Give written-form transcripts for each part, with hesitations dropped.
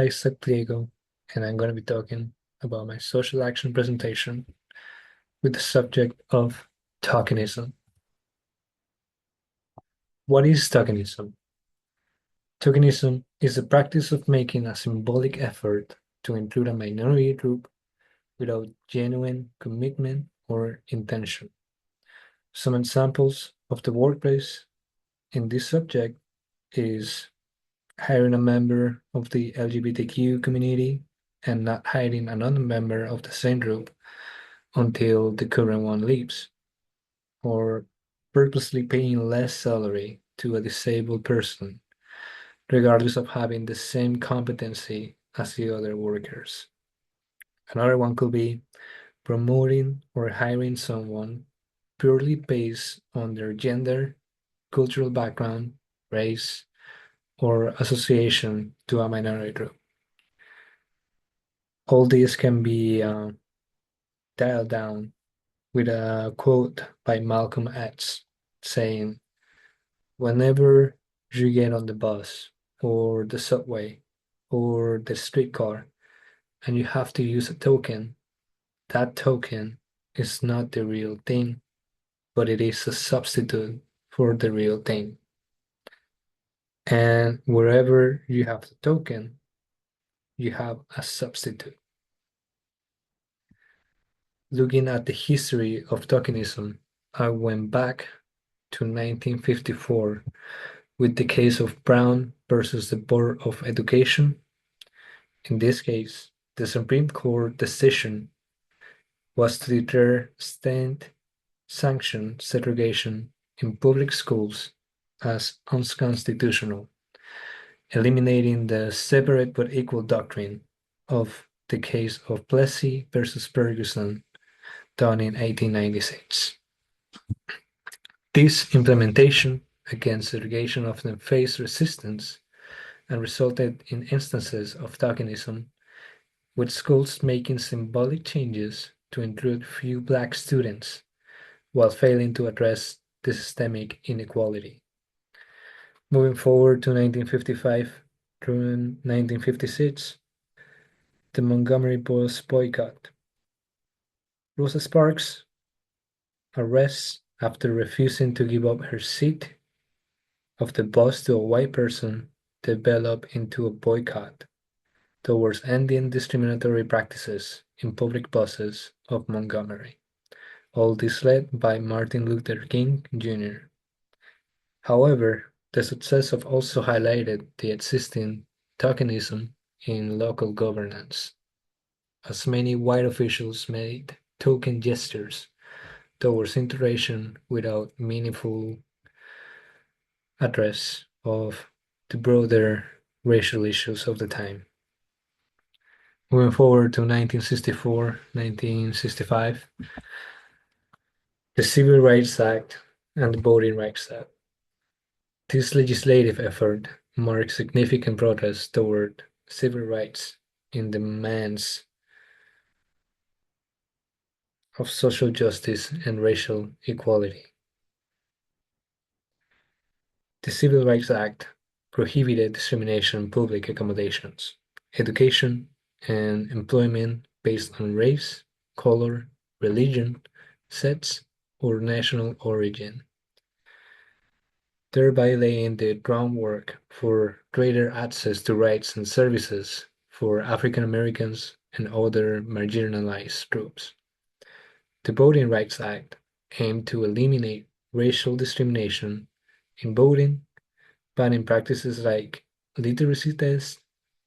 Isaac Diego, and I'm going to be talking about my social action presentation with the subject of tokenism. What is tokenism? Tokenism is the practice of making a symbolic effort to include a minority group without genuine commitment or intention. Some examples of the workplace in this subject is hiring a member of the LGBTQ community and not hiring another member of the same group until the current one leaves, or purposely paying less salary to a disabled person, regardless of having the same competency as the other workers. Another one could be promoting or hiring someone purely based on their gender, cultural background, race, or association to a minority group. All these can be dialed down with a quote by Malcolm X saying, whenever you get on the bus or the subway or the streetcar and you have to use a token, that token is not the real thing, but it is a substitute for the real thing. And wherever you have the token, you have a substitute. Looking at the history of tokenism, I went back to 1954 with the case of Brown versus the Board of Education. In this case, the Supreme Court decision was to declare state-sanctioned segregation in public schools as unconstitutional, eliminating the separate but equal doctrine of the case of Plessy versus Ferguson done in 1896. This implementation against segregation often faced resistance and resulted in instances of tokenism, with schools making symbolic changes to include few black students while failing to address the systemic inequality. Moving forward to 1955 through 1956, the Montgomery bus boycott. Rosa Parks' arrest after refusing to give up her seat of the bus to a white person developed into a boycott towards ending discriminatory practices in public buses of Montgomery, all this led by Martin Luther King Jr. However, the success of also highlighted the existing tokenism in local governance, as many white officials made token gestures towards integration without meaningful address of the broader racial issues of the time. Moving forward to 1964, 1965, the Civil Rights Act and the Voting Rights Act. This legislative effort marked significant progress toward civil rights in demands of social justice and racial equality. The Civil Rights Act prohibited discrimination in public accommodations, education, and employment based on race, color, religion, sex, or national origin, thereby laying the groundwork for greater access to rights and services for African Americans and other marginalized groups. The Voting Rights Act aimed to eliminate racial discrimination in voting, banning practices like literacy tests,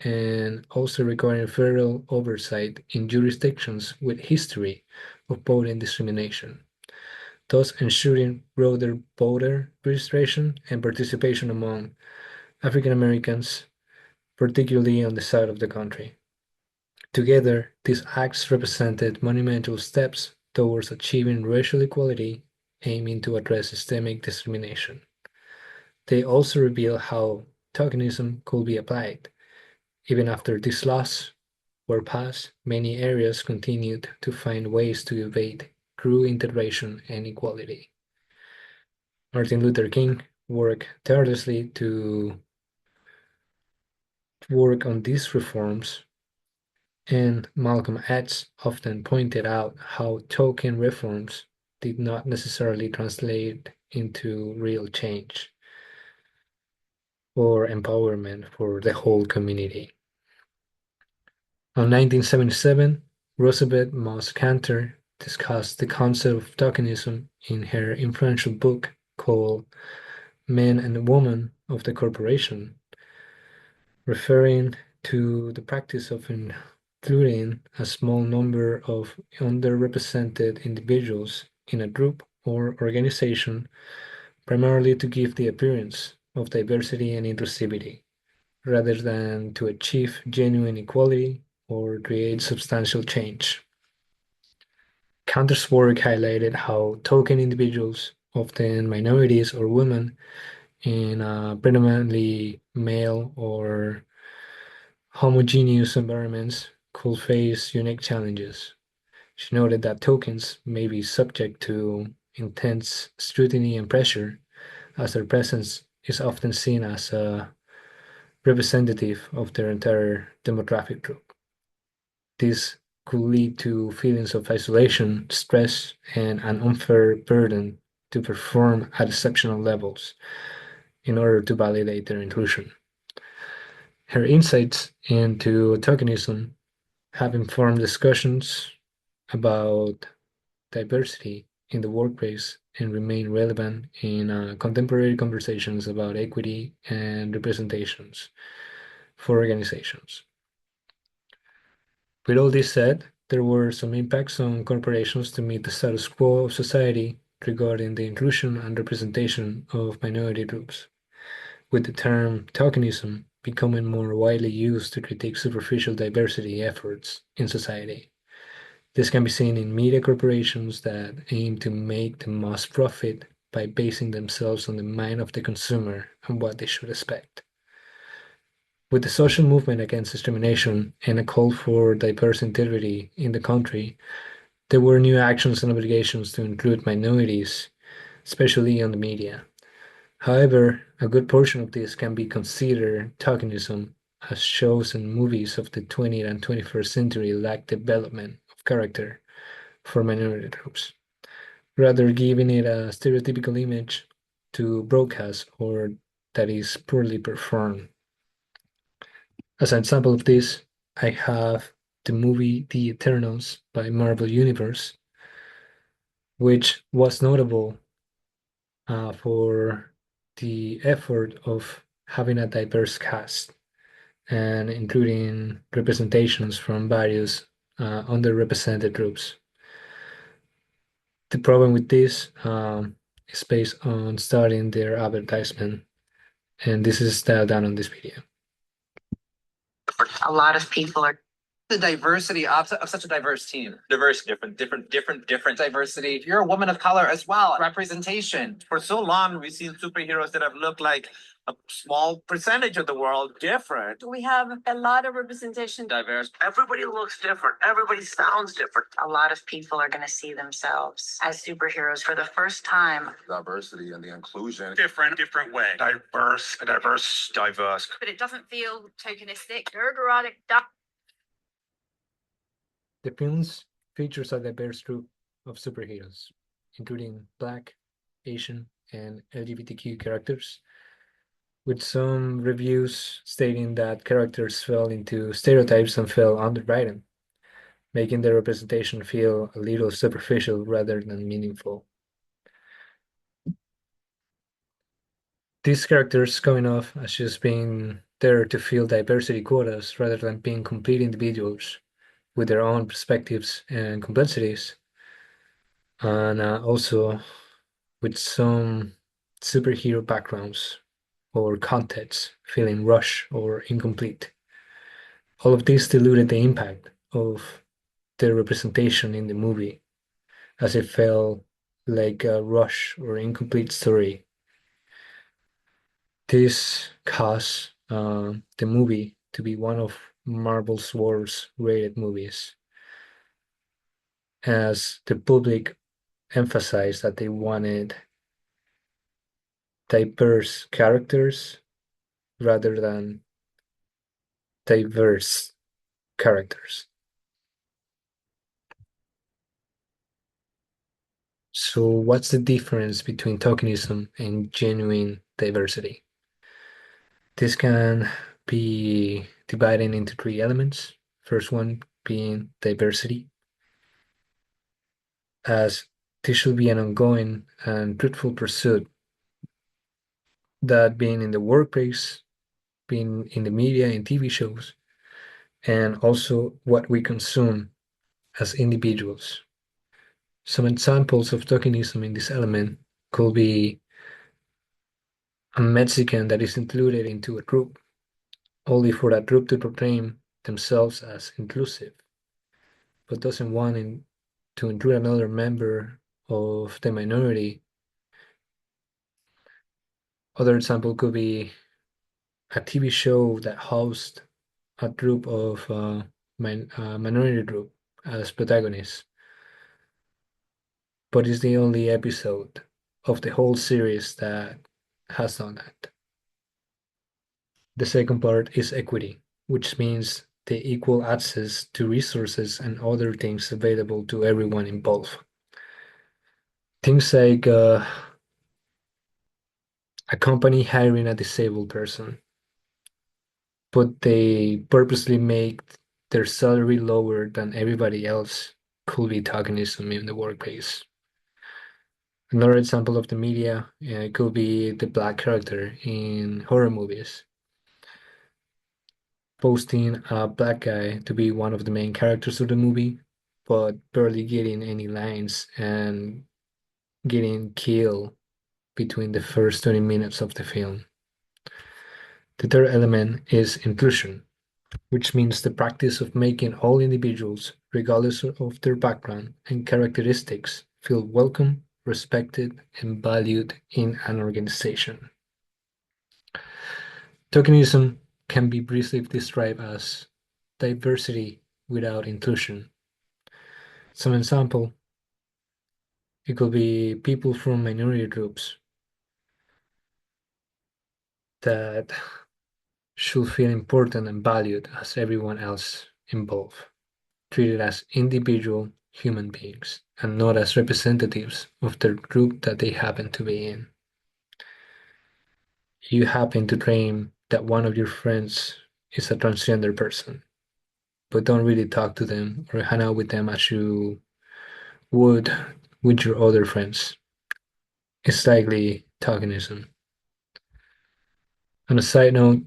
and also requiring federal oversight in jurisdictions with history of voting discrimination, thus ensuring broader voter registration and participation among African Americans, particularly on the south of the country. Together, these acts represented monumental steps towards achieving racial equality, aiming to address systemic discrimination. They also reveal how tokenism could be applied. Even after these laws were passed, many areas continued to find ways to evade true integration and equality. Martin Luther King worked tirelessly to work on these reforms, and Malcolm X often pointed out how token reforms did not necessarily translate into real change or empowerment for the whole community. In 1977, Rosabeth Moss Kanter discussed the concept of tokenism in her influential book called Men and Women of the Corporation, referring to the practice of including a small number of underrepresented individuals in a group or organization, primarily to give the appearance of diversity and inclusivity, rather than to achieve genuine equality or create substantial change. Kanter's work highlighted how token individuals, often minorities or women, in predominantly male or homogeneous environments, could face unique challenges. She noted that tokens may be subject to intense scrutiny and pressure, as their presence is often seen as a representative of their entire demographic group. This could lead to feelings of isolation, stress, and an unfair burden to perform at exceptional levels in order to validate their inclusion. Her insights into tokenism have informed discussions about diversity in the workplace and remain relevant in contemporary conversations about equity and representations for organizations. With all this said, there were some impacts on corporations to meet the status quo of society regarding the inclusion and representation of minority groups, with the term tokenism becoming more widely used to critique superficial diversity efforts in society. This can be seen in media corporations that aim to make the most profit by basing themselves on the mind of the consumer and what they should expect. With the social movement against discrimination and a call for diverse integrity in the country, there were new actions and obligations to include minorities, especially on the media. However, a good portion of this can be considered tokenism, as shows and movies of the 20th and 21st century lack development of character for minority groups, rather giving it a stereotypical image to broadcast or that is poorly performed. As an example of this, I have the movie The Eternals by Marvel Universe, which was notable for the effort of having a diverse cast and including representations from various underrepresented groups. The problem with this is based on starting their advertisement, and this is styled down on this video. A lot of people are the diversity of such a diverse team. Diverse, different diversity. You're a woman of color as well. Representation. For so long, we've seen superheroes that have looked like a small percentage of the world different. We have a lot of representation. Diverse. Everybody looks different. Everybody sounds different. A lot of people are going to see themselves as superheroes for the first time. Diversity and the inclusion. Different way. Diverse. But it doesn't feel tokenistic. The films features a diverse group of superheroes, including Black, Asian, and LGBTQ characters, with some reviews stating that characters fell into stereotypes and fell underwritten, making their representation feel a little superficial rather than meaningful. These characters coming off as just being there to fill diversity quotas rather than being complete individuals with their own perspectives and complexities, and also with some superhero backgrounds or contexts feeling rushed or incomplete. All of this diluted the impact of their representation in the movie, as it felt like a rush or incomplete story. This caused the movie to be one of Marvel's worst rated movies, as the public emphasized that they wanted diverse characters rather than diverse characters. So what's the difference between tokenism and genuine diversity? This can be divided into three elements. First one being diversity, as this should be an ongoing and truthful pursuit, that being in the workplace, being in the media and TV shows, and also what we consume as individuals. Some examples of tokenism in this element could be a Mexican that is included into a group only for that group to proclaim themselves as inclusive, but doesn't want to include another member of the minority. Other example could be a TV show that hosts a group of minority group as protagonists, but it's the only episode of the whole series that has done that. The second part is equity, which means the equal access to resources and other things available to everyone involved. Things like a company hiring a disabled person, but they purposely make their salary lower than everybody else, could be tokenism in the workplace. Another example of the media could be the black character in horror movies, posting a black guy to be one of the main characters of the movie, but barely getting any lines and getting killed between the first 20 minutes of the film. The third element is inclusion, which means the practice of making all individuals, regardless of their background and characteristics, feel welcome, respected, and valued in an organization. Tokenism can be briefly described as diversity without inclusion. Some example, it could be people from minority groups that should feel important and valued as everyone else involved, treated as individual human beings and not as representatives of the group that they happen to be in. You happen to claim that one of your friends is a transgender person, but don't really talk to them or hang out with them as you would with your other friends. It's likely tokenism. On a side note,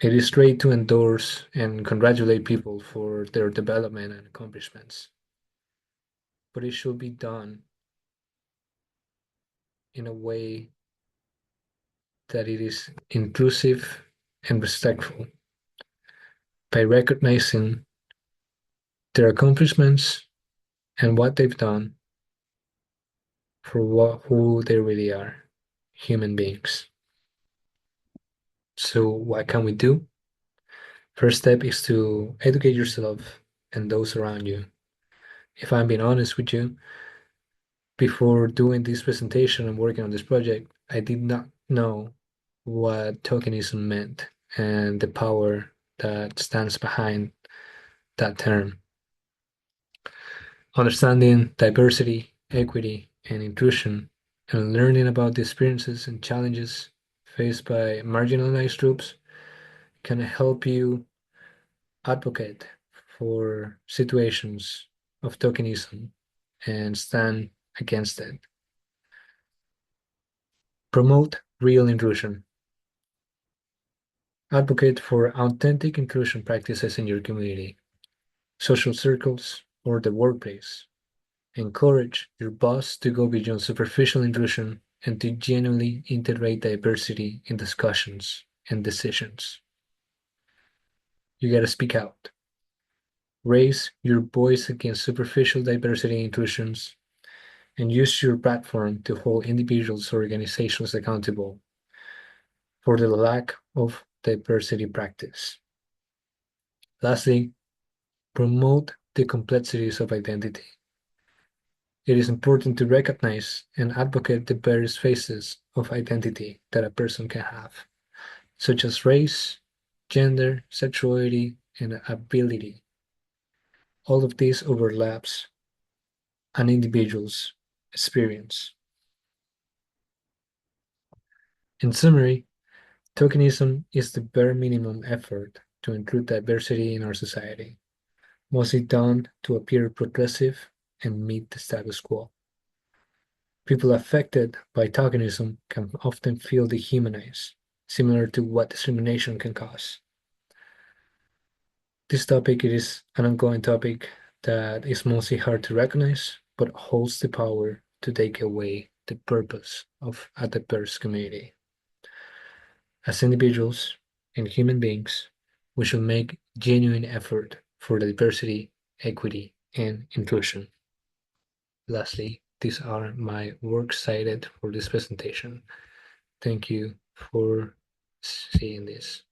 it is great to endorse and congratulate people for their development and accomplishments, but it should be done in a way that it is inclusive and respectful by recognizing their accomplishments and what they've done for who they really are, human beings. So what can we do? First step is to educate yourself and those around you. If I'm being honest with you, before doing this presentation and working on this project, I did not know what tokenism meant and the power that stands behind that term. Understanding diversity, equity, and inclusion, and learning about the experiences and challenges faced by marginalized groups can help you advocate for situations of tokenism and stand against it. Promote real inclusion. Advocate for authentic inclusion practices in your community, social circles, or the workplace. Encourage your boss to go beyond superficial inclusion and to genuinely integrate diversity in discussions and decisions. You gotta speak out. Raise your voice against superficial diversity and inclusions and use your platform to hold individuals or organizations accountable for the lack of diversity practice. Lastly, promote the complexities of identity. It is important to recognize and advocate the various phases of identity that a person can have, such as race, gender, sexuality, and ability. All of this overlaps an individual's experience. In summary, tokenism is the bare minimum effort to include diversity in our society, mostly done to appear progressive and meet the status quo. People affected by tokenism can often feel dehumanized, similar to what discrimination can cause. This topic is an ongoing topic that is mostly hard to recognize, but holds the power to take away the purpose of a diverse community. As individuals and human beings, we should make genuine effort for diversity, equity, and inclusion. Lastly, these are my works cited for this presentation. Thank you for seeing this.